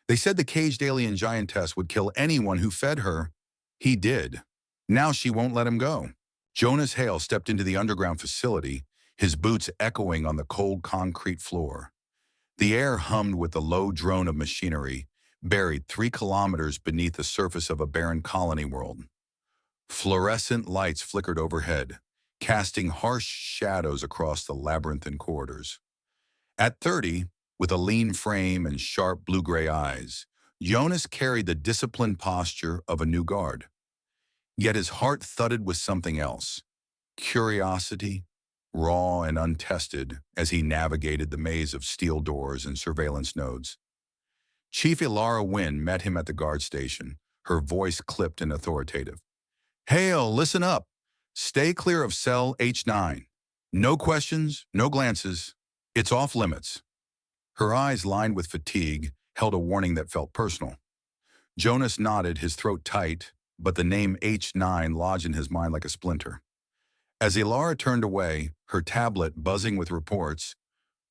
They said the caged alien giantess would kill anyone who fed her. He did. Now she won't let him go. Jonas Hale stepped into the underground facility, his boots echoing on the cold concrete floor. The air hummed with the low drone of machinery, buried 3 kilometers beneath the surface of a barren colony world. Fluorescent lights flickered overhead, casting harsh shadows across the labyrinthine corridors. At 30, with a lean frame and sharp blue-gray eyes, Jonas carried the disciplined posture of a new guard. Yet his heart thudded with something else, curiosity, raw and untested as he navigated the maze of steel doors and surveillance nodes. Chief Ilara Wynn met him at the guard station, her voice clipped and authoritative. "Hale, listen up. Stay clear of cell H9. No questions, no glances. It's off limits." Her eyes, lined with fatigue, held a warning that felt personal. Jonas nodded, his throat tight, but the name H9 lodged in his mind like a splinter. As Ilara turned away, her tablet buzzing with reports,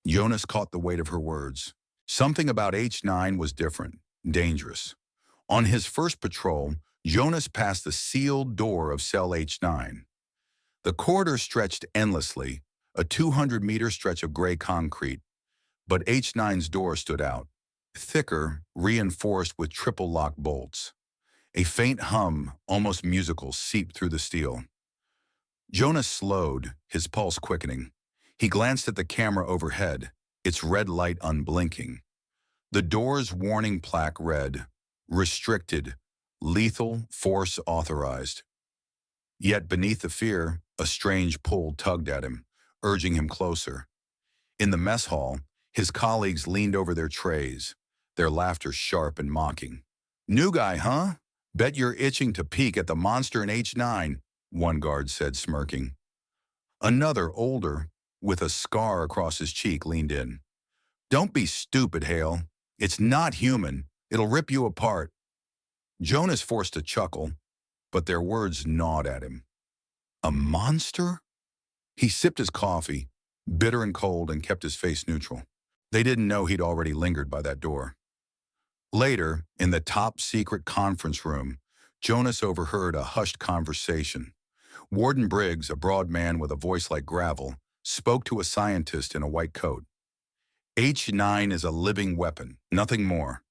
Jonas caught the weight of her words. Something about H9 was different, dangerous. On his first patrol, Jonas passed the sealed door of cell H9. The corridor stretched endlessly, a 200-meter stretch of gray concrete, but H9's door stood out, thicker, reinforced with triple-lock bolts. A faint hum, almost musical, seeped through the steel. Jonas slowed, his pulse quickening. He glanced at the camera overhead, its red light unblinking. The door's warning plaque read, "Restricted, lethal, force authorized." Yet beneath the fear, a strange pull tugged at him, urging him closer. In the mess hall, his colleagues leaned over their trays, their laughter sharp and mocking. "New guy, huh? Bet you're itching to peek at the monster in H9, one guard said, smirking. Another, older, with a scar across his cheek, leaned in. "Don't be stupid, Hale. It's not human. It'll rip you apart." Jonas forced a chuckle, but their words gnawed at him. A monster? He sipped his coffee, bitter and cold, and kept his face neutral. They didn't know he'd already lingered by that door. Later, in the top-secret conference room, Jonas overheard a hushed conversation. Warden Briggs, a broad man with a voice like gravel, spoke to a scientist in a white coat. H9 is a living weapon, nothing more.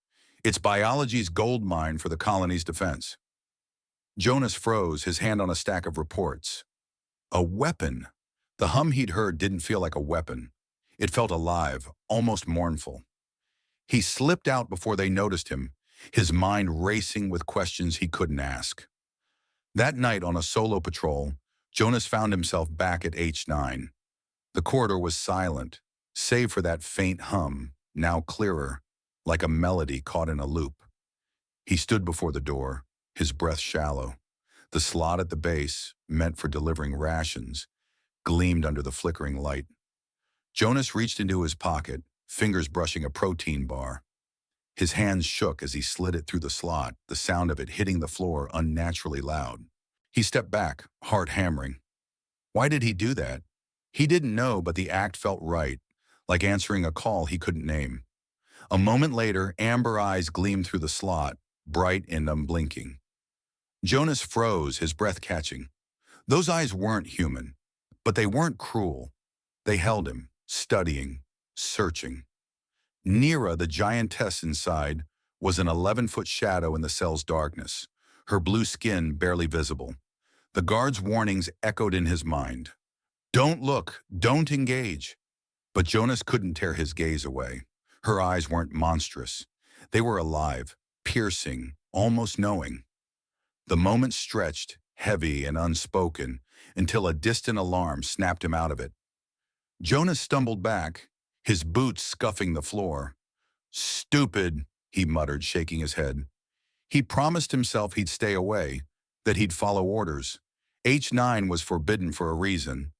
It's biology's gold mine for the colony's defense. Jonas froze, his hand on a stack of reports. A weapon. The hum he'd heard didn't feel like a weapon. It felt alive, almost mournful. He slipped out before they noticed him, his mind racing with questions he couldn't ask. That night on a solo patrol, Jonas found himself back at H9. The corridor was silent, save for that faint hum, now clearer, like a melody caught in a loop. He stood before the door, his breath shallow. The slot at the base, meant for delivering rations, gleamed under the flickering light. Jonas reached into his pocket, fingers brushing a protein bar. His hands shook as he slid it through the slot, the sound of it hitting the floor unnaturally loud. He stepped back, heart hammering. Why did he do that? He didn't know, but the act felt right, like answering a call he couldn't name. A moment later, amber eyes gleamed through the slot, bright and unblinking. Jonas froze, his breath catching. Those eyes weren't human, but they weren't cruel. They held him, studying, searching. Nyra, the giantess inside, was an 11-foot shadow in the cell's darkness, her blue skin barely visible. The guard's warnings echoed in his mind. Don't look, don't engage. But Jonas couldn't tear his gaze away. Her eyes weren't monstrous. They were alive, piercing, almost knowing. The moment stretched, heavy and unspoken, until a distant alarm snapped him out of it. Jonas stumbled back, his boots scuffing the floor. "Stupid," he muttered, shaking his head. He promised himself he'd stay away, that he'd follow orders. H9 was forbidden for a reason.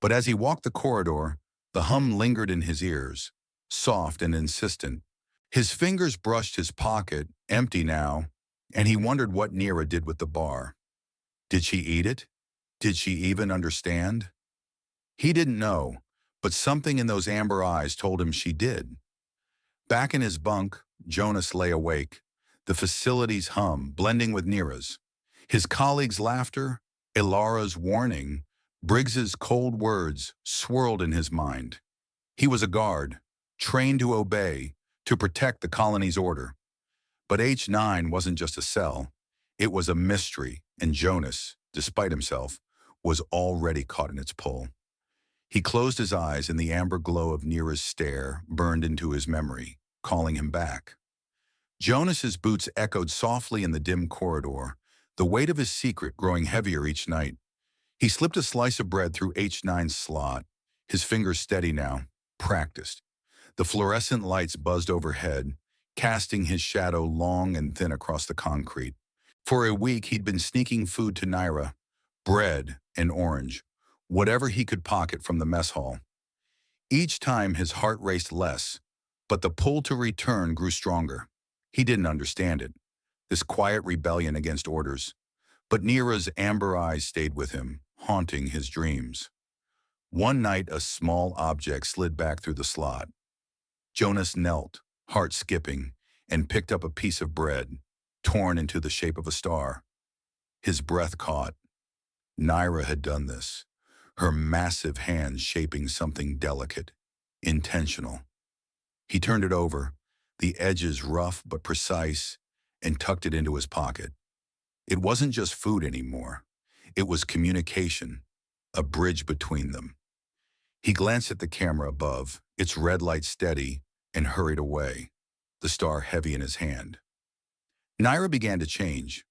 But as he walked the corridor, the hum lingered in his ears, soft and insistent. His fingers brushed his pocket, empty now, and he wondered what Nyra did with the bar. Did she eat it? Did she even understand? He didn't know, but something in those amber eyes told him she did. Back in his bunk, Jonas lay awake, the facility's hum blending with Nyra's. His colleagues' laughter, Ilara's warning, Briggs's cold words swirled in his mind. He was a guard, trained to obey, to protect the colony's order. But H9 wasn't just a cell. It was a mystery, and Jonas, despite himself, was already caught in its pull. He closed his eyes and the amber glow of Nyra's stare burned into his memory, calling him back. Jonas's boots echoed softly in the dim corridor, the weight of his secret growing heavier each night. He slipped a slice of bread through H9's slot, his fingers steady now, practiced. The fluorescent lights buzzed overhead, casting his shadow long and thin across the concrete. For a week, he'd been sneaking food to Nyra, bread and orange, whatever he could pocket from the mess hall. Each time his heart raced less, but the pull to return grew stronger. He didn't understand it, this quiet rebellion against orders. But Nyra's amber eyes stayed with him, haunting his dreams. One night, a small object slid back through the slot. Jonas knelt, heart skipping, and picked up a piece of bread, torn into the shape of a star. His breath caught. Nyra had done this, her massive hands shaping something delicate, intentional. He turned it over, the edges rough but precise, and tucked it into his pocket. It wasn't just food anymore. It was communication, a bridge between them. He glanced at the camera above, its red light steady, and hurried away, the star heavy in his hand. Nyra began to change.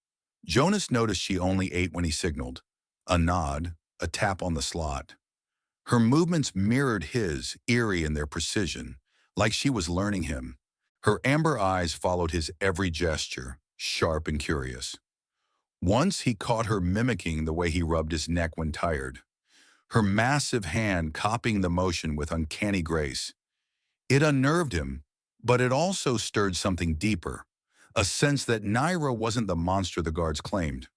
Jonas noticed she only ate when he signaled, a nod, a tap on the slot. Her movements mirrored his, eerie in their precision, like she was learning him. Her amber eyes followed his every gesture, sharp and curious. Once he caught her mimicking the way he rubbed his neck when tired, her massive hand copying the motion with uncanny grace. It unnerved him, but it also stirred something deeper, a sense that Nyra wasn't the monster the guards claimed.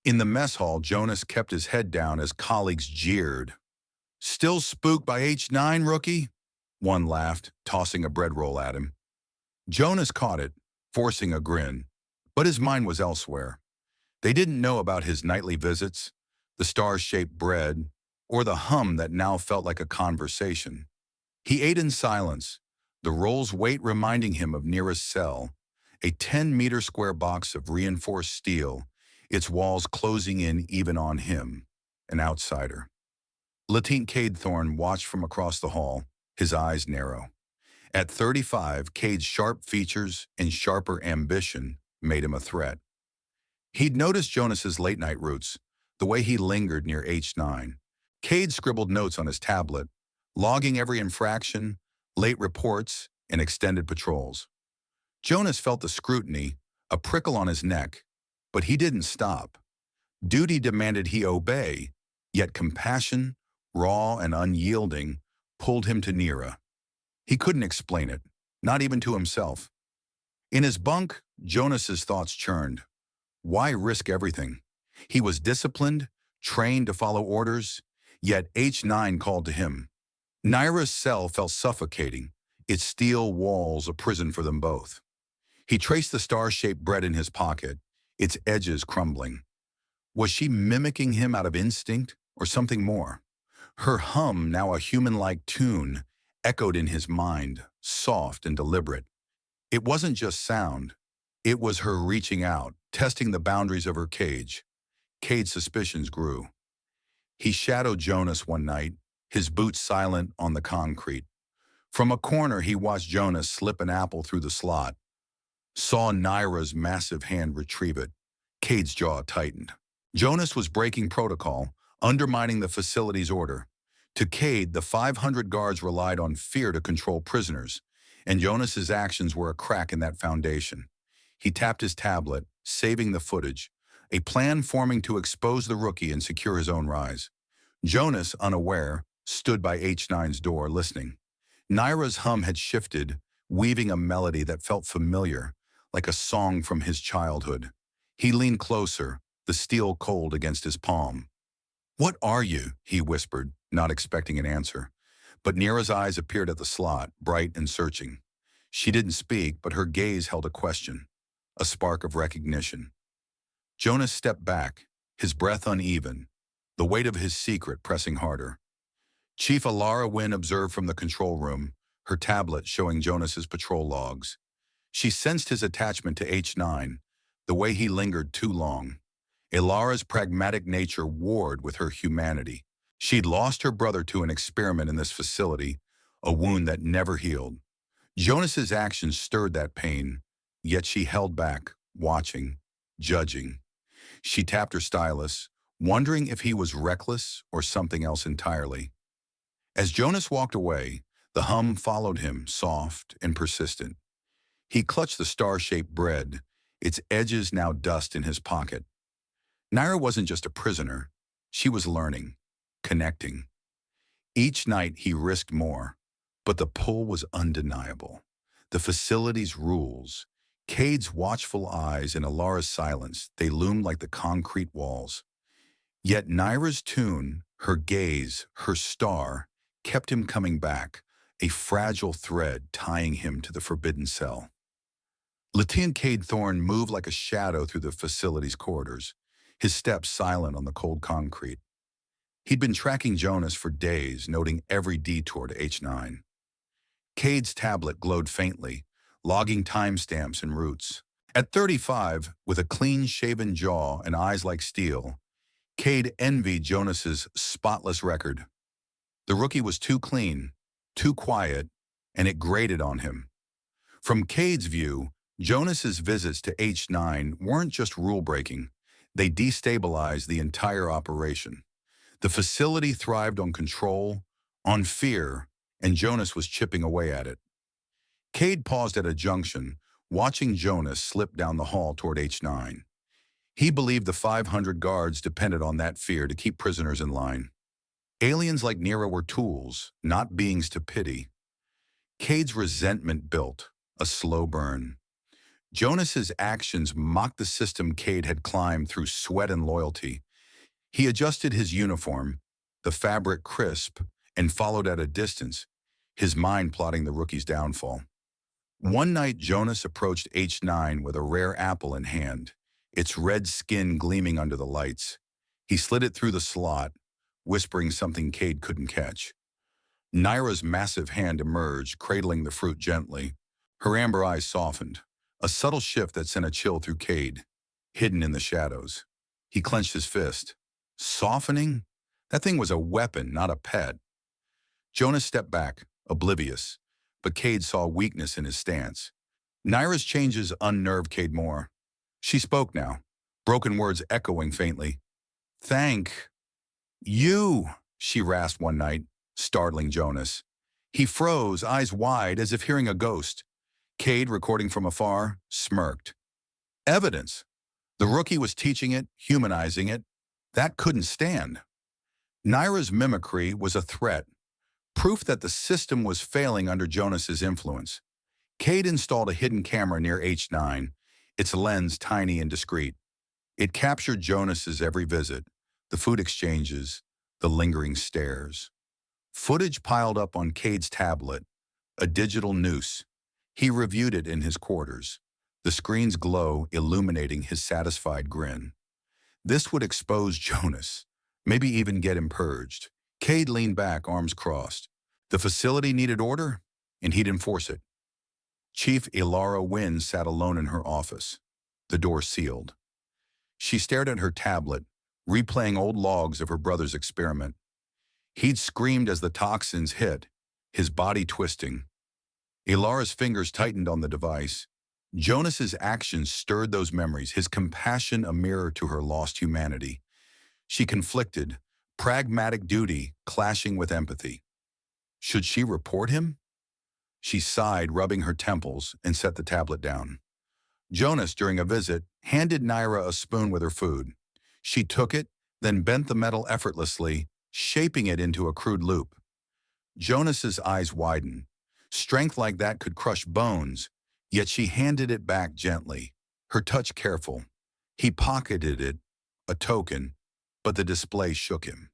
In the mess hall, Jonas kept his head down as colleagues jeered. "Still spooked by H9, rookie?" One laughed, tossing a bread roll at him. Jonas caught it, forcing a grin, but his mind was elsewhere. They didn't know about his nightly visits, the star-shaped bread, or the hum that now felt like a conversation. He ate in silence, the roll's weight reminding him of Nyra's cell, a 10-meter square box of reinforced steel, its walls closing in even on him, an outsider. Lieutenant Cadethorn watched from across the hall, his eyes narrow. At 35, Cade's sharp features and sharper ambition made him a threat. He'd noticed Jonas's late-night routes, the way he lingered near H9. Cade scribbled notes on his tablet, logging every infraction, late reports, and extended patrols. Jonas felt the scrutiny, a prickle on his neck, but he didn't stop. Duty demanded he obey, yet compassion, raw and unyielding, pulled him to Nyra. He couldn't explain it, not even to himself. In his bunk, Jonas's thoughts churned. Why risk everything? He was disciplined, trained to follow orders, yet H9 called to him. Nyra's cell felt suffocating, its steel walls a prison for them both. He traced the star-shaped bread in his pocket, its edges crumbling. Was she mimicking him out of instinct or something more? Her hum, now a human-like tune, echoed in his mind, soft and deliberate. It wasn't just sound. It was her reaching out, testing the boundaries of her cage. Cade's suspicions grew. He shadowed Jonas one night, his boots silent on the concrete. From a corner, he watched Jonas slip an apple through the slot, saw Nyra's massive hand retrieve it. Cade's jaw tightened. Jonas was breaking protocol, undermining the facility's order. To Cade, the 500 guards relied on fear to control prisoners, and Jonas's actions were a crack in that foundation. He tapped his tablet, saving the footage, a plan forming to expose the rookie and secure his own rise. Jonas, unaware, stood by H9's door, listening. Nyra's hum had shifted, weaving a melody that felt familiar, like a song from his childhood. He leaned closer, the steel cold against his palm. "What are you?" he whispered, not expecting an answer. But Nyra's eyes appeared at the slot, bright and searching. She didn't speak, but her gaze held a question, a spark of recognition. Jonas stepped back, his breath uneven, the weight of his secret pressing harder. Chief Alara Wynn observed from the control room, her tablet showing Jonas's patrol logs. She sensed his attachment to H9, the way he lingered too long. Alara's pragmatic nature warred with her humanity. She'd lost her brother to an experiment in this facility, a wound that never healed. Jonas's actions stirred that pain, yet she held back, watching, judging. She tapped her stylus, wondering if he was reckless or something else entirely. As Jonas walked away, the hum followed him, soft and persistent. He clutched the star-shaped bread, its edges now dust in his pocket. Nyra wasn't just a prisoner. She was learning, connecting. Each night he risked more, but the pull was undeniable. The facility's rules, Cade's watchful eyes and Alara's silence, they loomed like the concrete walls. Yet Nyra's tune, her gaze, her star, kept him coming back, a fragile thread tying him to the forbidden cell. Lieutenant Cade Thorne moved like a shadow through the facility's corridors, his steps silent on the cold concrete. He'd been tracking Jonas for days, noting every detour to H9. Cade's tablet glowed faintly, logging timestamps and routes. At 35, with a clean-shaven jaw and eyes like steel, Cade envied Jonas's spotless record. The rookie was too clean, too quiet, and it grated on him. From Cade's view, Jonas's visits to H9 weren't just rule-breaking. They destabilized the entire operation. The facility thrived on control, on fear, and Jonas was chipping away at it. Cade paused at a junction, watching Jonas slip down the hall toward H9. He believed the 500 guards depended on that fear to keep prisoners in line. Aliens like Nyra were tools, not beings to pity. Cade's resentment built, a slow burn. Jonas's actions mocked the system Cade had climbed through sweat and loyalty. He adjusted his uniform, the fabric crisp, and followed at a distance, his mind plotting the rookie's downfall. One night, Jonas approached H9 with a rare apple in hand, its red skin gleaming under the lights. He slid it through the slot, whispering something Cade couldn't catch. Nyra's massive hand emerged, cradling the fruit gently. Her amber eyes softened, a subtle shift that sent a chill through Cade, hidden in the shadows. He clenched his fist. Softening? That thing was a weapon, not a pet. Jonas stepped back, oblivious, but Cade saw weakness in his stance. Nyra's changes unnerved Cade more. She spoke now, broken words echoing faintly. "Thank you," she rasped one night, startling Jonas. He froze, eyes wide, as if hearing a ghost. Cade, recording from afar, smirked. Evidence. The rookie was teaching it, humanizing it. That couldn't stand. Nyra's mimicry was a threat, proof that the system was failing under Jonas's influence. Cade installed a hidden camera near H9, its lens tiny and discreet. It captured Jonas's every visit, the food exchanges, the lingering stares. Footage piled up on Cade's tablet, a digital noose. He reviewed it in his quarters, the screen's glow illuminating his satisfied grin. This would expose Jonas, maybe even get him purged. Cade leaned back, arms crossed. The facility needed order, and he'd enforce it. Chief Alara Wynn sat alone in her office, the door sealed. She stared at her tablet, replaying old logs of her brother's experiment. He'd screamed as the toxins hit, his body twisting. Alara's fingers tightened on the device. Jonas's actions stirred those memories, his compassion a mirror to her lost humanity. She conflicted, pragmatic duty clashing with empathy. Should she report him? She sighed, rubbing her temples, and set the tablet down. Jonas, during a visit, handed Nyra a spoon with her food. She took it, then bent the metal effortlessly, shaping it into a crude loop. Jonas's eyes widened. Strength like that could crush bones, yet she handed it back gently, her touch careful. He pocketed it, a token, but the display shook him.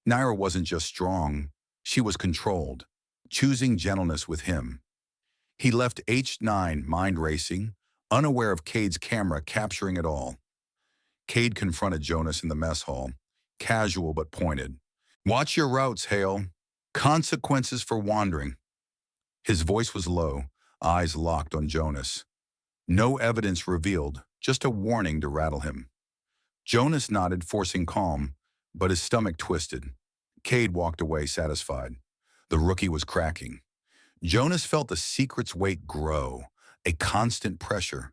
Nyra wasn't just strong, she was controlled, choosing gentleness with him. He left H9 mind racing, unaware of Cade's camera capturing it all. Cade confronted Jonas in the mess hall, casual but pointed. "Watch your routes, Hale. Consequences for wandering." His voice was low, eyes locked on Jonas. No evidence revealed, just a warning to rattle him. Jonas nodded, forcing calm, but his stomach twisted. Cade walked away, satisfied. The rookie was cracking. Jonas felt the secret's weight grow, a constant pressure.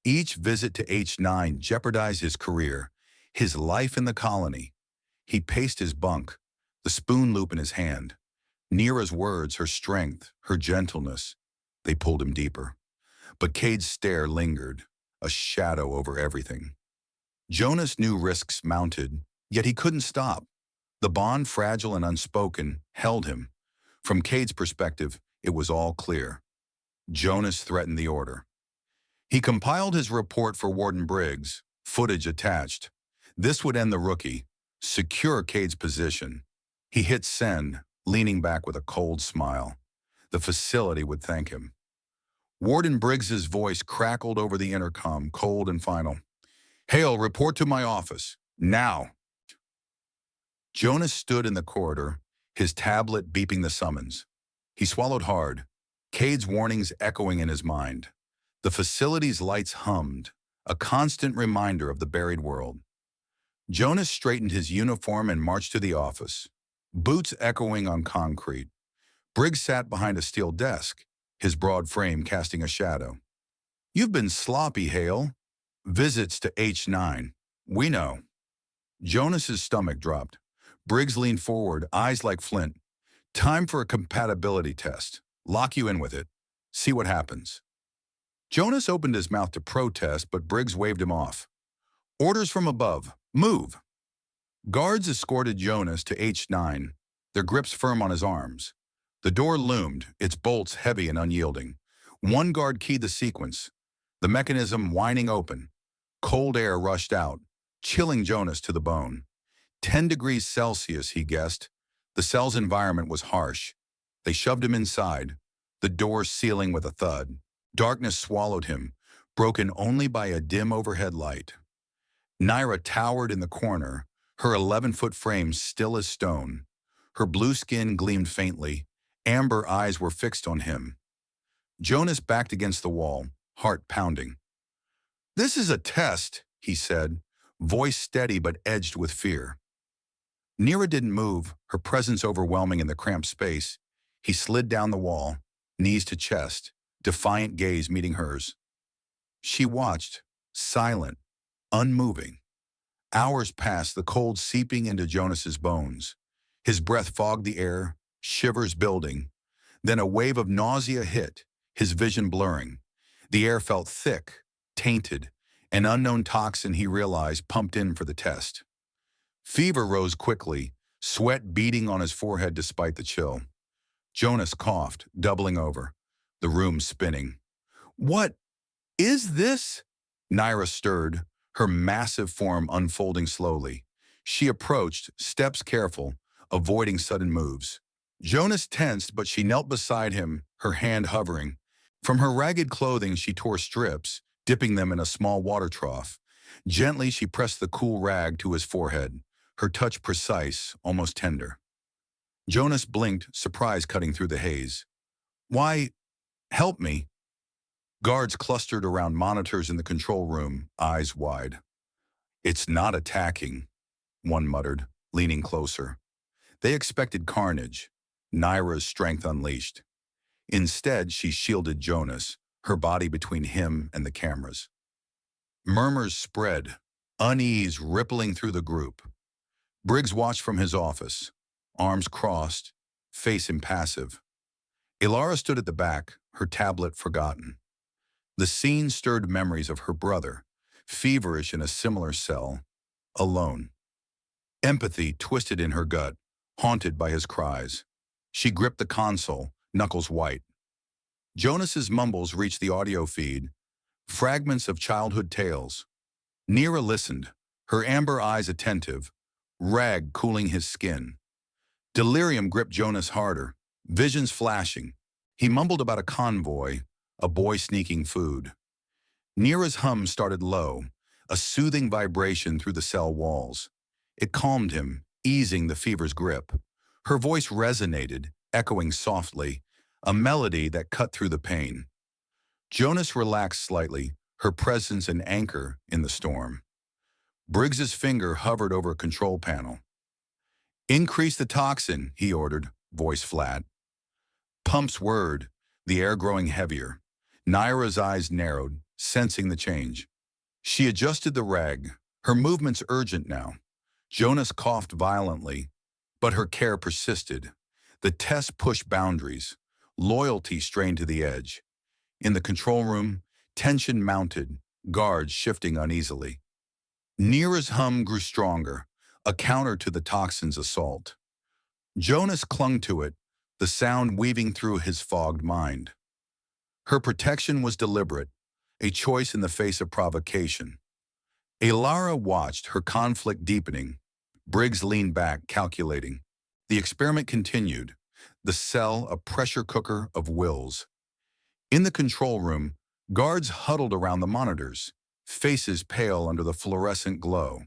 Each visit to H9 jeopardized his career, his life in the colony. He paced his bunk, the spoon loop in his hand. Nyra's words, her strength, her gentleness, they pulled him deeper. But Cade's stare lingered, a shadow over everything. Jonas knew risks mounted, yet he couldn't stop. The bond, fragile and unspoken, held him. From Cade's perspective, it was all clear. Jonas threatened the order. He compiled his report for Warden Briggs, footage attached. This would end the rookie, secure Cade's position. He hit send, leaning back with a cold smile. The facility would thank him. Warden Briggs's voice crackled over the intercom, cold and final. "Hale, report to my office. Now." Jonas stood in the corridor, his tablet beeping the summons. He swallowed hard, Cade's warnings echoing in his mind. The facility's lights hummed, a constant reminder of the buried world. Jonas straightened his uniform and marched to the office, boots echoing on concrete. Briggs sat behind a steel desk, his broad frame casting a shadow. "You've been sloppy, Hale. Visits to H9. We know." Jonas's stomach dropped. Briggs leaned forward, eyes like flint. "Time for a compatibility test. Lock you in with it. See what happens." Jonas opened his mouth to protest, but Briggs waved him off. "Orders from above. Move." Guards escorted Jonas to H9, their grips firm on his arms. The door loomed, its bolts heavy and unyielding. One guard keyed the sequence, the mechanism whining open. Cold air rushed out, chilling Jonas to the bone. 10 degrees Celsius, he guessed. The cell's environment was harsh. They shoved him inside, the door sealing with a thud. Darkness swallowed him, broken only by a dim overhead light. Nyra towered in the corner, her 11-foot frame still as stone. Her blue skin gleamed faintly. Amber eyes were fixed on him. Jonas backed against the wall, heart pounding. "This is a test," he said, voice steady but edged with fear. Nyra didn't move, her presence overwhelming in the cramped space. He slid down the wall, knees to chest, defiant gaze meeting hers. She watched, silent, unmoving. Hours passed, the cold seeping into Jonas's bones. His breath fogged the air, shivers building. Then a wave of nausea hit, his vision blurring. The air felt thick, tainted, an unknown toxin he realized pumped in for the test. Fever rose quickly, sweat beading on his forehead despite the chill. Jonas coughed, doubling over, the room spinning. "What is this?" Nyra stirred, her massive form unfolding slowly. She approached, steps careful, avoiding sudden moves. Jonas tensed, but she knelt beside him, her hand hovering. From her ragged clothing she tore strips, dipping them in a small water trough. Gently she pressed the cool rag to his forehead, her touch precise, almost tender. Jonas blinked, surprise cutting through the haze. "Why, help me." Guards clustered around monitors in the control room, eyes wide. "It's not attacking," one muttered, leaning closer. They expected carnage, Nyra's strength unleashed. Instead, she shielded Jonas, her body between him and the cameras. Murmurs spread, unease rippling through the group. Briggs watched from his office, arms crossed, face impassive. Ilara stood at the back, her tablet forgotten. The scene stirred memories of her brother, feverish in a similar cell, alone. Empathy twisted in her gut, haunted by his cries. She gripped the console, knuckles white. Jonas's mumbles reached the audio feed, fragments of childhood tales. Nyra listened, her amber eyes attentive, rag cooling his skin. Delirium gripped Jonas harder, visions flashing. He mumbled about a convoy, a boy sneaking food. Nyra's hum started low, a soothing vibration through the cell walls. It calmed him, easing the fever's grip. Her voice resonated, echoing softly, a melody that cut through the pain. Jonas relaxed slightly, her presence an anchor in the storm. Briggs's finger hovered over a control panel. "Increase the toxin," he ordered, voice flat. Pumps whirred, the air growing heavier. Nyra's eyes narrowed, sensing the change. She adjusted the rag, her movements urgent now. Jonas coughed violently, but her care persisted. The test pushed boundaries. Loyalty strained to the edge. In the control room, tension mounted, guards shifting uneasily. Nyra's hum grew stronger, a counter to the toxin's assault. Jonas clung to it, the sound weaving through his fogged mind. Her protection was deliberate, a choice in the face of provocation. Alara watched, her conflict deepening. Briggs leaned back, calculating. The experiment continued, the cell a pressure cooker of wills. In the control room, guards huddled around the monitors, faces pale under the fluorescent glow.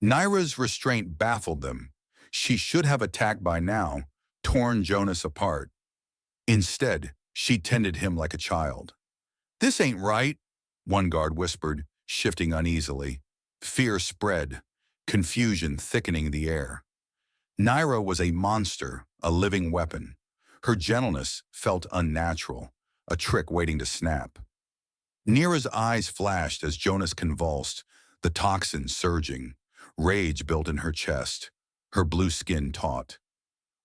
Nyra's restraint baffled them. She should have attacked by now, torn Jonas apart. Instead, she tended him like a child. "This ain't right," one guard whispered, shifting uneasily. Fear spread, confusion thickening the air. Nyra was a monster, a living weapon. Her gentleness felt unnatural, a trick waiting to snap. Nyra's eyes flashed as Jonas convulsed, the toxin surging. Rage built in her chest, her blue skin taut.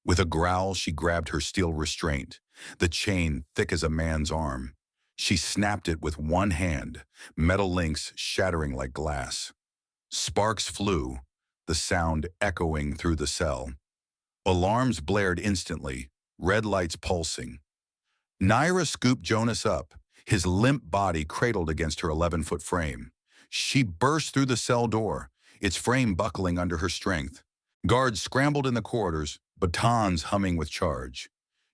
With a growl, she grabbed her steel restraint, the chain thick as a man's arm. She snapped it with one hand, metal links shattering like glass. Sparks flew, the sound echoing through the cell. Alarms blared instantly, red lights pulsing. Nyra scooped Jonas up, his limp body cradled against her 11-foot frame. She burst through the cell door, its frame buckling under her strength. Guards scrambled in the corridors, batons humming with charge.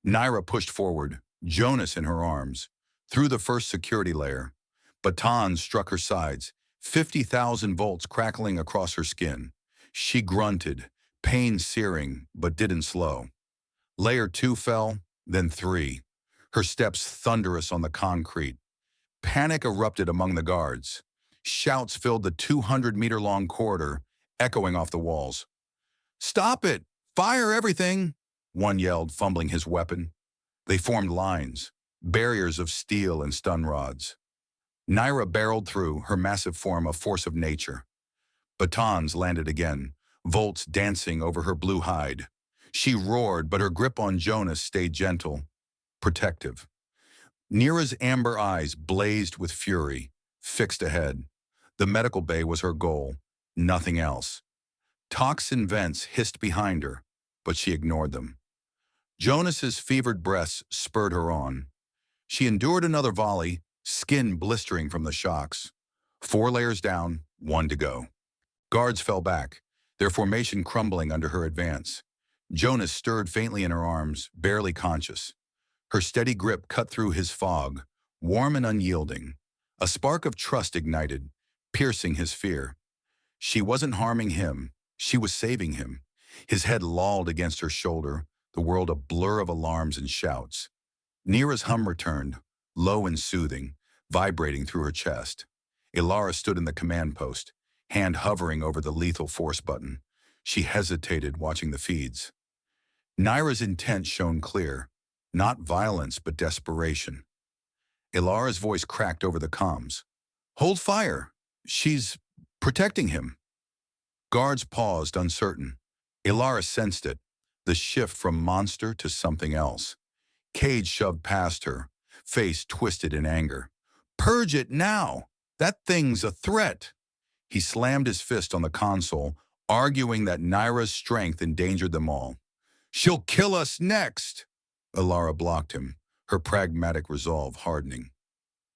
Nyra pushed forward, Jonas in her arms. Through the first security layer, batons struck her sides, 50,000 volts crackling across her skin. She grunted, pain searing, but didn't slow. Layer 2 fell, then 3. Her steps thunderous on the concrete. Panic erupted among the guards. Shouts filled the 200-meter-long corridor, echoing off the walls. "Stop it! Fire everything!" one yelled, fumbling his weapon. They formed lines, barriers of steel and stun rods. Nyra barreled through, her massive form a force of nature. Batons landed again, volts dancing over her blue hide. She roared, but her grip on Jonas stayed gentle, protective. Nyra's amber eyes blazed with fury, fixed ahead. The medical bay was her goal, nothing else. Toxin vents hissed behind her, but she ignored them. Jonas's fevered breaths spurred her on. She endured another volley, skin blistering from the shocks. 4 layers down, 1 to go. Guards fell back, their formation crumbling under her advance. Jonas stirred faintly in her arms, barely conscious. Her steady grip cut through his fog, warm and unyielding. A spark of trust ignited, piercing his fear. She wasn't harming him, she was saving him. His head lolled against her shoulder, the world a blur of alarms and shouts. Nyra's hum returned, low and soothing, vibrating through her chest. Alara stood in the command post, hand hovering over the lethal force button. She hesitated, watching the feeds. Nyra's intent shone clear, not violence but desperation. Alara's voice cracked over the comms. "Hold fire! She's protecting him." Guards paused, uncertain. Alara sensed it, the shift from monster to something else. Cage shoved past her, face twisted in anger. "Purge it now! That thing's a threat!" He slammed his fist on the console, arguing that Nyra's strength endangered them all. "She'll kill us next!" Alara blocked him, her pragmatic resolve hardening.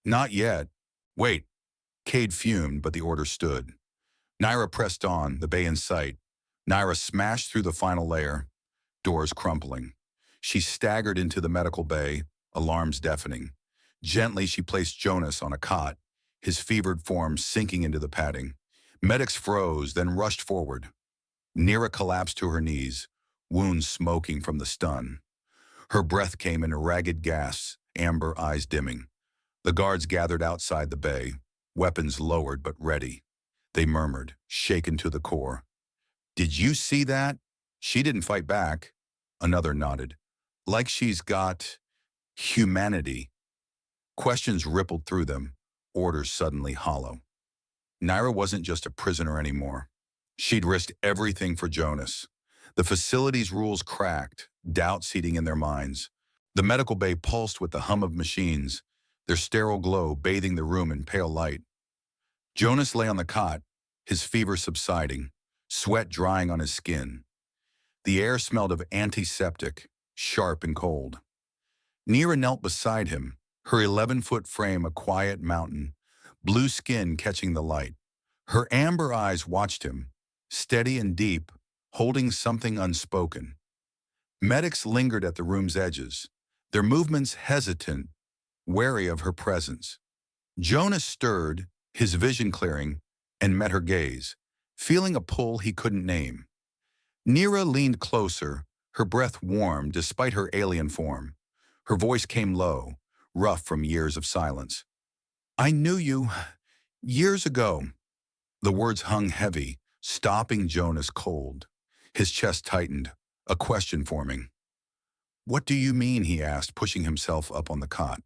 "Not yet. Wait." Cade fumed, but the order stood. Nyra pressed on, the bay in sight. Nyra smashed through the final layer, doors crumpling. She staggered into the medical bay, alarms deafening. Gently, she placed Jonas on a cot, his fevered form sinking into the padding. Medics froze, then rushed forward. Nyra collapsed to her knees, wounds smoking from the stun. Her breath came in ragged gasps, amber eyes dimming. The guards gathered outside the bay, weapons lowered but ready. They murmured, shaken to the core. "Did you see that? She didn't fight back." Another nodded. "Like she's got humanity." Questions rippled through them, orders suddenly hollow. Nyra wasn't just a prisoner anymore. She'd risked everything for Jonas. The facility's rules cracked, doubt seeding in their minds. The medical bay pulsed with the hum of machines, their sterile glow bathing the room in pale light. Jonas lay on the cot, his fever subsiding, sweat drying on his skin. The air smelled of antiseptic, sharp and cold. Nyra knelt beside him, her 11-foot frame a quiet mountain, blue skin catching the light. Her amber eyes watched him, steady and deep, holding something unspoken. Medics lingered at the room's edges, their movements hesitant, wary of her presence. Jonas stirred, his vision clearing, and met her gaze, feeling a pull he couldn't name. Nyra leaned closer, her breath warm despite her alien form. Her voice came low, rough from years of silence. "I knew you years ago." The words hung heavy, stopping Jonas cold. His chest tightened, a question forming. "What do you mean?" he asked, pushing himself up on the cot.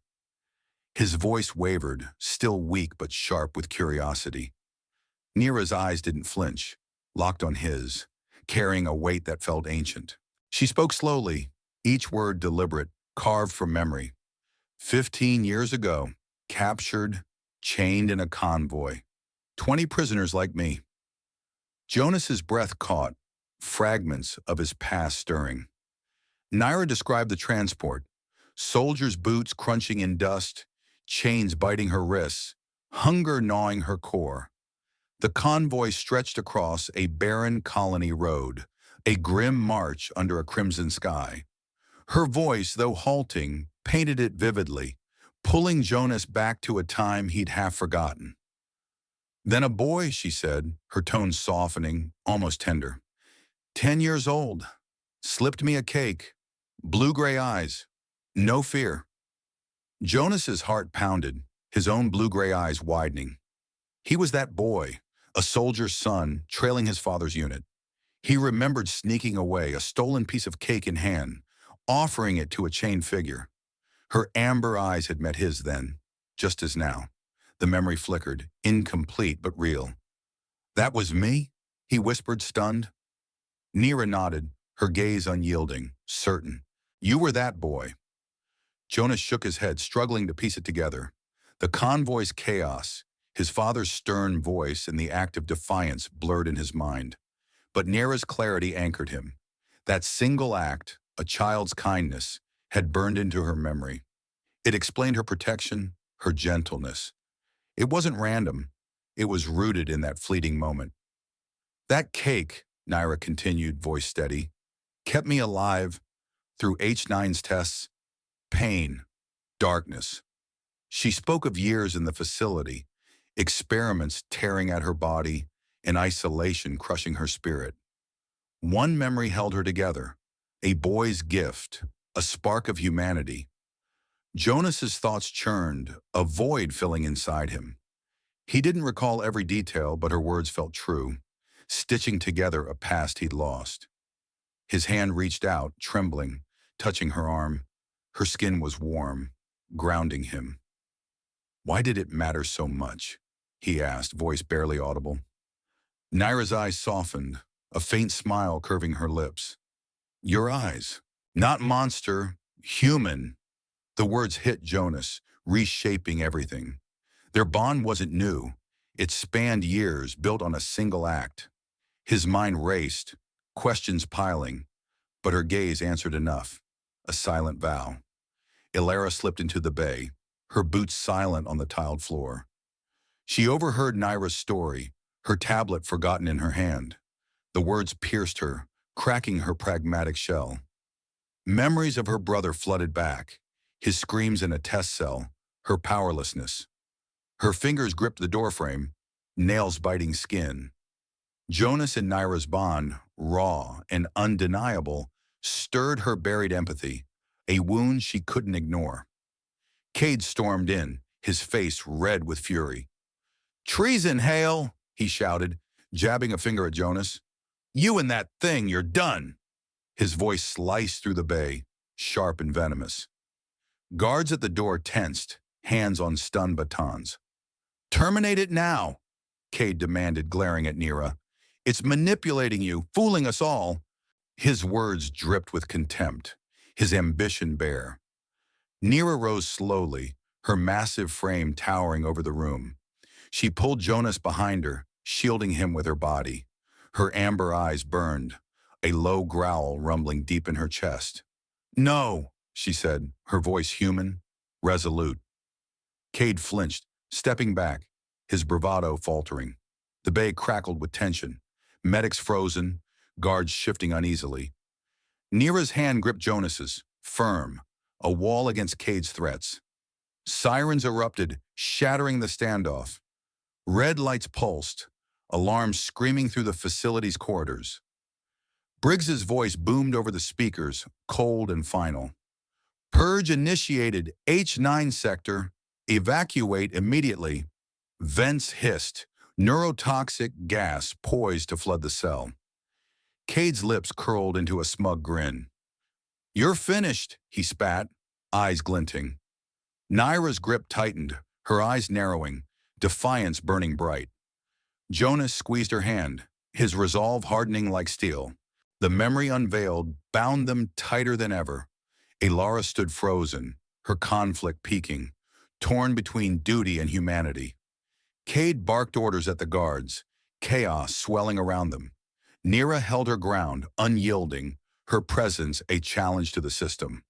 His voice wavered, still weak but sharp with curiosity. Nyra's eyes didn't flinch, locked on his, carrying a weight that felt ancient. She spoke slowly, each word deliberate, carved from memory. 15 years ago, captured, chained in a convoy. 20 prisoners like me." Jonas's breath caught, fragments of his past stirring. Nyra described the transport, soldiers' boots crunching in dust, chains biting her wrists, hunger gnawing her core. The convoy stretched across a barren colony road, a grim march under a crimson sky. Her voice, though halting, painted it vividly, pulling Jonas back to a time he'd half forgotten. "Then a boy," she said, her tone softening, almost tender. 10 years old, slipped me a cake, blue-gray eyes, no fear." Jonas's heart pounded, his own blue-gray eyes widening. He was that boy, a soldier's son, trailing his father's unit. He remembered sneaking away, a stolen piece of cake in hand, offering it to a chained figure. Her amber eyes had met his then, just as now. The memory flickered, incomplete but real. "That was me?" he whispered, stunned. Nyra nodded, her gaze unyielding, certain. "You were that boy." Jonas shook his head, struggling to piece it together. The convoy's chaos, his father's stern voice, and the act of defiance blurred in his mind. But Nyra's clarity anchored him. That single act, a child's kindness, had burned into her memory. It explained her protection, her gentleness. It wasn't random. It was rooted in that fleeting moment. "That cake," Nyra continued, voice steady, "kept me alive through H9's tests, pain, darkness." She spoke of years in the facility, experiments tearing at her body, and isolation crushing her spirit. One memory held her together, a boy's gift, a spark of humanity. Jonas's thoughts churned, a void filling inside him. He didn't recall every detail, but her words felt true, stitching together a past he'd lost. His hand reached out, trembling, touching her arm. Her skin was warm, grounding him. "Why did it matter so much?" he asked, voice barely audible. Nyra's eyes softened, a faint smile curving her lips. "Your eyes. Not monster, human." The words hit Jonas, reshaping everything. Their bond wasn't new. It spanned years, built on a single act. His mind raced, questions piling, but her gaze answered enough, a silent vow. Ilara slipped into the bay, her boots silent on the tiled floor. She overheard Nyra's story, her tablet forgotten in her hand. The words pierced her, cracking her pragmatic shell. Memories of her brother flooded back, his screams in a test cell, her powerlessness. Her fingers gripped the doorframe, nails biting skin. Jonas and Nyra's bond, raw and undeniable, stirred her buried empathy, a wound she couldn't ignore. Cade stormed in, his face red with fury. "Treason, Hale!" he shouted, jabbing a finger at Jonas. "You and that thing, you're done!" His voice sliced through the bay, sharp and venomous. Guards at the door tensed, hands on stun batons. "Terminate it now," Cade demanded, glaring at Nyra. "It's manipulating you, fooling us all." His words dripped with contempt, his ambition bare. Nyra rose slowly, her massive frame towering over the room. She pulled Jonas behind her, shielding him with her body. Her amber eyes burned, a low growl rumbling deep in her chest. "No," she said, her voice human, resolute. Cade flinched, stepping back, his bravado faltering. The bay crackled with tension, medics frozen, guards shifting uneasily. Nyra's hand gripped Jonas's, firm, a wall against Cade's threats. Sirens erupted, shattering the standoff. Red lights pulsed, alarms screaming through the facility's corridors. Briggs's voice boomed over the speakers, cold and final. "Purge initiated, H9 sector. Evacuate immediately." Vents hissed, neurotoxic gas poised to flood the cell. Cade's lips curled into a smug grin. "You're finished," he spat, eyes glinting. Nyra's grip tightened, her eyes narrowing, defiance burning bright. Jonas squeezed her hand, his resolve hardening like steel. The memory unveiled bound them tighter than ever. Elara stood frozen, her conflict peaking, torn between duty and humanity. Cade barked orders at the guards, chaos swelling around them. Nyra held her ground, unyielding, her presence a challenge to the system.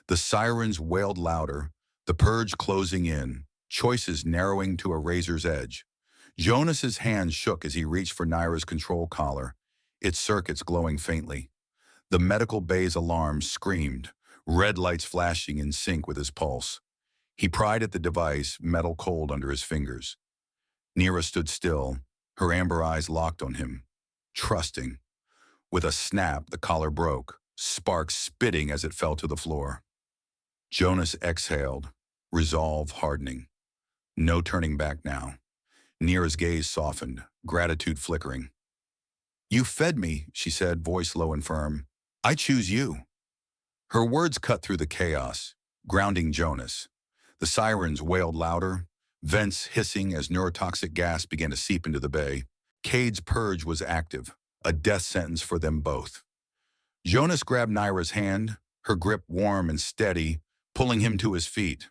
The sirens wailed louder, the purge closing in, choices narrowing to a razor's edge. Jonas's hand shook as he reached for Nyra's control collar, its circuits glowing faintly. The medical bay's alarm screamed, red lights flashing in sync with his pulse. He pried at the device, metal cold under his fingers. Nyra stood still, her amber eyes locked on him, trusting. With a snap, the collar broke, sparks spitting as it fell to the floor. Jonas exhaled, resolve hardening. No turning back now. Nyra's gaze softened, gratitude flickering. "You fed me," she said, voice low and firm. "I choose you." Her words cut through the chaos, grounding Jonas. The sirens wailed louder, vents hissing as neurotoxic gas began to seep into the bay. Cade's purge was active, a death sentence for them both. Jonas grabbed Nyra's hand, her grip warm and steady, pulling him to his feet.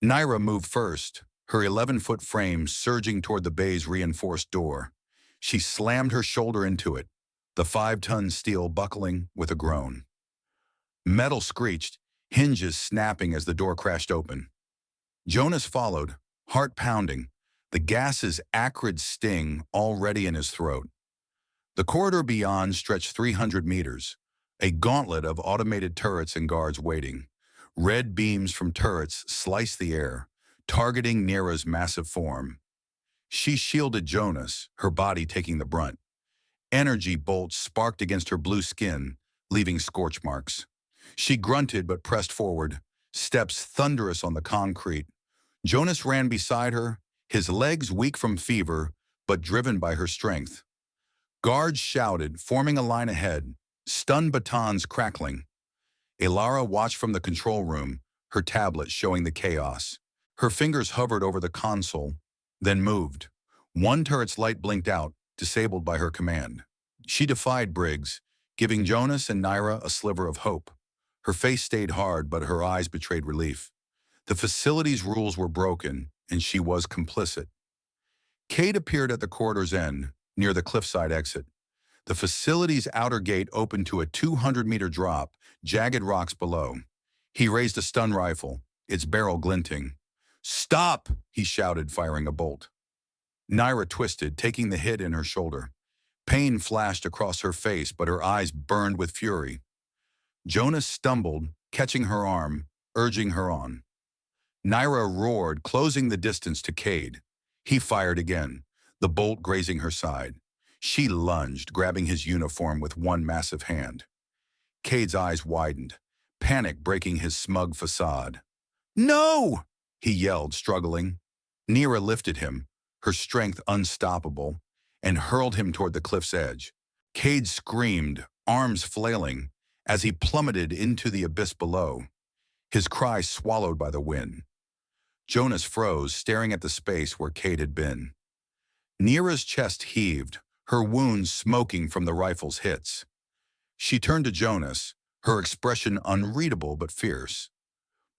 Nyra moved first, her 11-foot frame surging toward the bay's reinforced door. She slammed her shoulder into it, the 5-ton steel buckling with a groan. Metal screeched, hinges snapping as the door crashed open. Jonas followed, heart pounding, the gas's acrid sting already in his throat. The corridor beyond stretched 300 meters, a gauntlet of automated turrets and guards waiting. Red beams from turrets sliced the air, targeting Nyra's massive form. She shielded Jonas, her body taking the brunt. Energy bolts sparked against her blue skin, leaving scorch marks. She grunted but pressed forward, steps thunderous on the concrete. Jonas ran beside her, his legs weak from fever, but driven by her strength. Guards shouted, forming a line ahead, stun batons crackling. Elara watched from the control room, her tablet showing the chaos. Her fingers hovered over the console, then moved. One turret's light blinked out, disabled by her command. She defied Briggs, giving Jonas and Nyra a sliver of hope. Her face stayed hard, but her eyes betrayed relief. The facility's rules were broken, and she was complicit. Cade appeared at the corridor's end, near the cliffside exit. The facility's outer gate opened to a 200-meter drop, jagged rocks below. He raised a stun rifle, its barrel glinting. "Stop!" he shouted, firing a bolt. Nyra twisted, taking the hit in her shoulder. Pain flashed across her face, but her eyes burned with fury. Jonas stumbled, catching her arm, urging her on. Nyra roared, closing the distance to Cade. He fired again, the bolt grazing her side. She lunged, grabbing his uniform with one massive hand. Cade's eyes widened, panic breaking his smug facade. "No!" he yelled, struggling. Nyra lifted him, her strength unstoppable, and hurled him toward the cliff's edge. Cade screamed, arms flailing, as he plummeted into the abyss below, his cry swallowed by the wind. Jonas froze, staring at the space where Cade had been. Nyra's chest heaved, her wounds smoking from the rifle's hits. She turned to Jonas, her expression unreadable but fierce.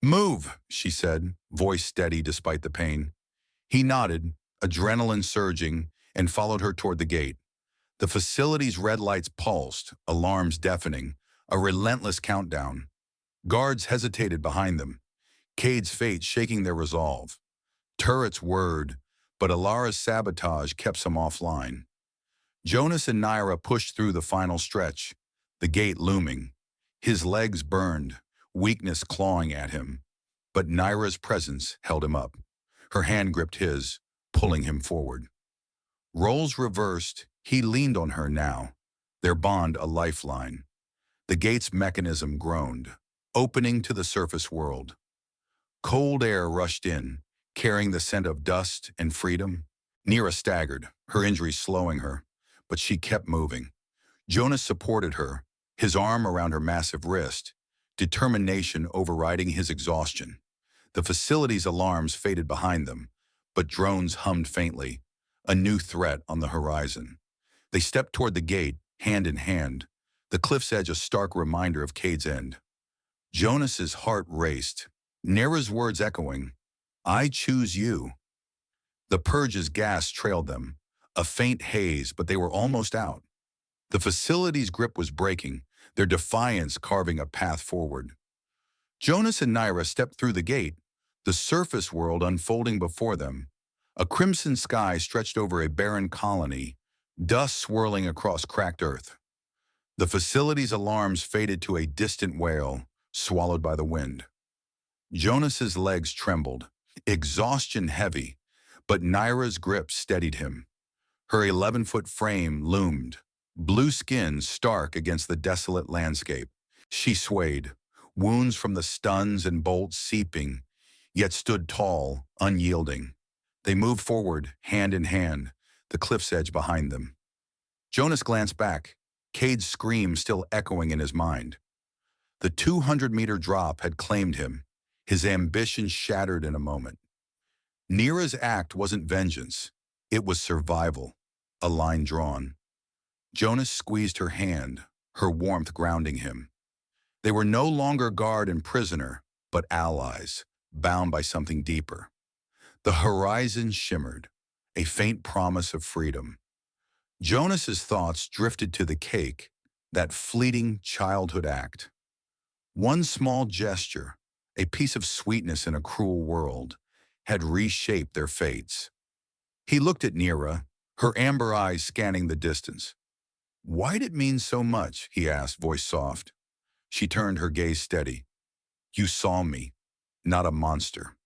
"Move," she said, voice steady despite the pain. He nodded, adrenaline surging, and followed her toward the gate. The facility's red lights pulsed, alarms deafening, a relentless countdown. Guards hesitated behind them, Cade's fate shaking their resolve. Turrets whirred, but Alara's sabotage kept some offline. Jonas and Nyra pushed through the final stretch, the gate looming. His legs burned, weakness clawing at him. But Nyra's presence held him up. Her hand gripped his, pulling him forward. Roles reversed, he leaned on her now, their bond a lifeline. The gate's mechanism groaned, opening to the surface world. Cold air rushed in, carrying the scent of dust and freedom. Nyra staggered, her injuries slowing her, but she kept moving. Jonas supported her, his arm around her massive wrist, determination overriding his exhaustion. The facility's alarms faded behind them, but drones hummed faintly, a new threat on the horizon. They stepped toward the gate, hand in hand, the cliff's edge a stark reminder of Cade's end. Jonas's heart raced, Nyra's words echoing, "I choose you." The purge's gas trailed them, a faint haze, but they were almost out. The facility's grip was breaking, their defiance carving a path forward. Jonas and Nyra stepped through the gate, the surface world unfolding before them. A crimson sky stretched over a barren colony, dust swirling across cracked earth. The facility's alarms faded to a distant wail, swallowed by the wind. Jonas's legs trembled, exhaustion heavy, but Nyra's grip steadied him. Her 11-foot frame loomed, blue skin stark against the desolate landscape. She swayed, wounds from the stuns and bolts seeping, yet stood tall, unyielding. They moved forward, hand in hand, the cliff's edge behind them. Jonas glanced back, Cade's scream still echoing in his mind. The 200-meter drop had claimed him, his ambition shattered in a moment. Nyra's act wasn't vengeance, it was survival, a line drawn. Jonas squeezed her hand, her warmth grounding him. They were no longer guard and prisoner, but allies, bound by something deeper. The horizon shimmered, a faint promise of freedom. Jonas's thoughts drifted to the cake, that fleeting childhood act. One small gesture, a piece of sweetness in a cruel world, had reshaped their fates. He looked at Nyra, her amber eyes scanning the distance. "Why'd it mean so much?" he asked, voice soft. She turned her gaze steady. "You saw me, not a monster."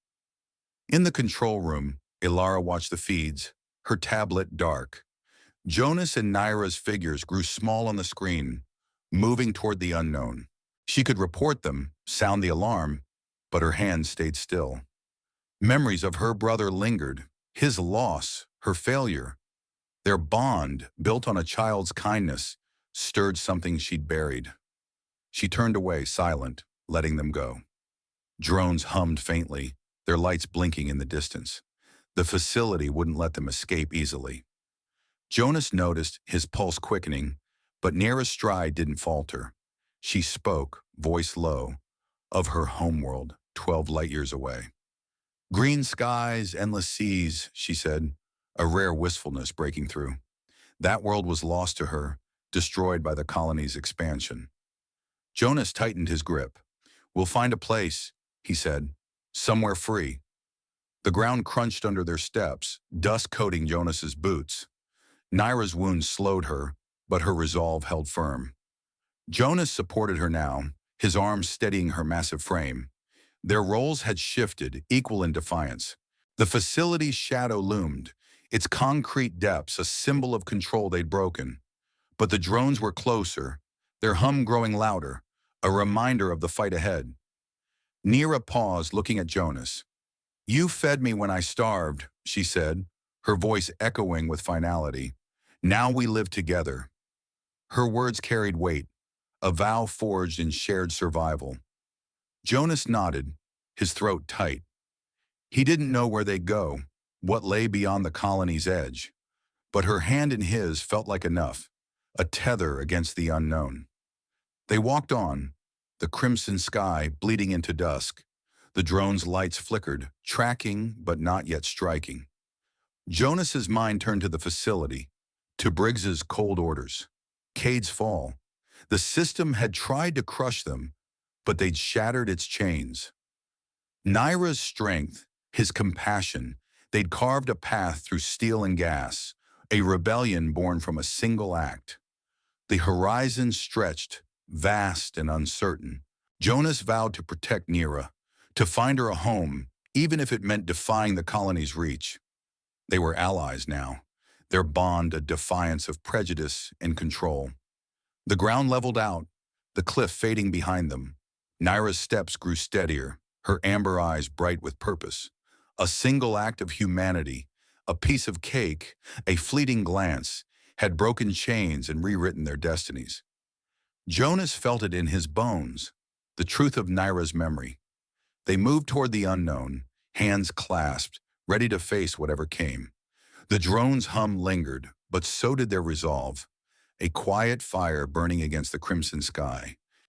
In the control room, Alara watched the feeds, her tablet dark. Jonas and Nyra's figures grew small on the screen, moving toward the unknown. She could report them, sound the alarm, but her hands stayed still. Memories of her brother lingered, his loss, her failure. Their bond, built on a child's kindness, stirred something she'd buried. She turned away, silent, letting them go. Drones hummed faintly, their lights blinking in the distance. The facility wouldn't let them escape easily. Jonas noticed his pulse quickening, but Nyra's stride didn't falter. She spoke, voice low, of her homeworld, 12 light-years away. "Green skies, endless seas," she said, a rare wistfulness breaking through. That world was lost to her, destroyed by the colony's expansion. Jonas tightened his grip. "We'll find a place," he said, "somewhere free." The ground crunched under their steps, dust coating Jonas's boots. Nyra's wounds slowed her, but her resolve held firm. Jonas supported her now, his arms steadying her massive frame. Their roles had shifted, equal in defiance. The facility's shadow loomed, its concrete depths a symbol of control they'd broken. But the drones were closer, their hum growing louder, a reminder of the fight ahead. Nyra paused, looking at Jonas. "You fed me when I starved," she said, her voice echoing with finality. "Now we live together." Her words carried weight, a vow forged in shared survival. Jonas nodded, his throat tight. He didn't know where they'd go, what lay beyond the colony's edge. But her hand in his felt like enough, a tether against the unknown. They walked on, the crimson sky bleeding into dusk. The drone's lights flickered, tracking but not yet striking. Jonas's mind turned to the facility, to Briggs's cold orders. Cade's fall. The system had tried to crush them, but they'd shattered its chains. Nyra's strength, his compassion, they'd carved a path through steel and gas, a rebellion born from a single act. The horizon stretched, vast and uncertain. Jonas vowed to protect Nyra, to find her a home, even if it meant defying the colony's reach. They were allies now, their bond a defiance of prejudice and control. The ground leveled out, the cliff fading behind them. Nyra's steps grew steadier, her amber eyes bright with purpose. A single act of humanity, a piece of cake, a fleeting glance, had broken chains and rewritten their destinies. Jonas felt it in his bones, the truth of Nyra's memory. They moved toward the unknown, hands clasped, ready to face whatever came. The drone's hum lingered, but so did their resolve, a quiet fire burning against the crimson sky.